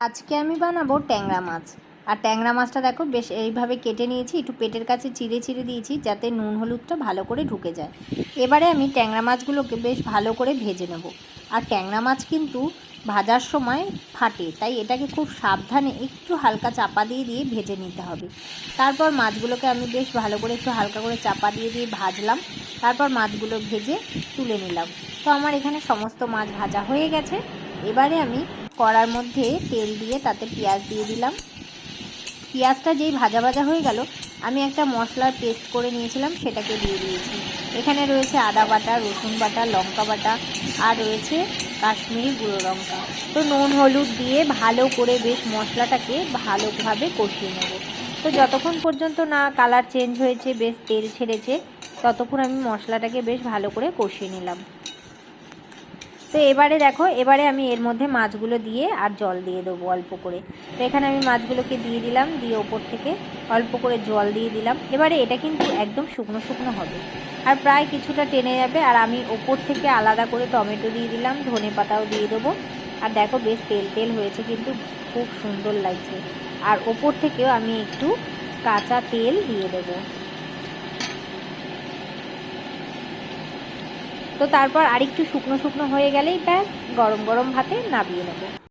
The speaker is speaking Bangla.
আজকে আমি বানাবো ট্যাংরা মাছ। আর ট্যাংরা মাছটা দেখো বেশ এইভাবে কেটে নিয়েছি, একটু পেটের কাছে চিড়ে চিড়ে দিয়েছি যাতে নুন হলুদটা ভালো করে ঢুকে যায়। এবারে আমি ট্যাংরা মাছগুলোকে বেশ ভালো করে ভেজে নেব। আর ট্যাংরা মাছ কিন্তু ভাজার সময় ফাটে, তাই এটাকে খুব সাবধানে একটু হালকা চাপা দিয়ে দিয়ে ভেজে নিতে হবে। তারপর মাছগুলোকে আমি বেশ ভালো করে একটু হালকা করে চাপা দিয়ে দিয়ে ভাজলাম। তারপর মাছগুলো ভেজে তুলে নিলাম। তো আমার এখানে সমস্ত মাছ ভাজা হয়ে গেছে। এবারে আমি কড়ার মধ্যে তেল দিয়ে তাতে পেঁয়াজ দিয়ে দিলাম। পেঁয়াজটা যেই ভাজা ভাজা হয়ে গেল, আমি একটা মশলার পেস্ট করে নিয়েছিলাম, সেটাকে দিয়ে দিয়েছি। এখানে রয়েছে আদা বাটা, রসুন বাটা, লঙ্কা বাটা, আর রয়েছে কাশ্মীরি গুঁড়ো লঙ্কা। তো নুন হলুদ দিয়ে ভালো করে বেশ মশলাটাকে ভালোভাবে কষিয়ে নেব। তো যতক্ষণ পর্যন্ত না কালার চেঞ্জ হয়েছে, বেশ তেল ছেড়েছে, ততক্ষণ আমি মশলাটাকে বেশ ভালো করে কষিয়ে নিলাম। তো এবারে দেখো, এবারে আমি এর মধ্যে মাছগুলো দিয়ে আর জল দিয়ে দেবো অল্প করে। তো এখানে আমি মাছগুলোকে দিয়ে দিলাম, দিয়ে ওপর থেকে অল্প করে জল দিয়ে দিলাম। এবারে এটা কিন্তু একদম শুকনো শুকনো হবে আর প্রায় কিছুটা টেনে যাবে। আর আমি ওপর থেকে আলাদা করে টমেটো দিয়ে দিলাম, ধনে পাতাও দিয়ে দেবো। আর দেখো বেশ তেল তেল হয়েছে, কিন্তু খুব সুন্দর লাগছে। আর ওপর থেকেও আমি একটু কাঁচা তেল দিয়ে দেবো। তো তারপর আরেকটু শুকনো শুকনো হয়ে গেলেই ব্যাস, গরম গরম ভাতে নামিয়ে নেব।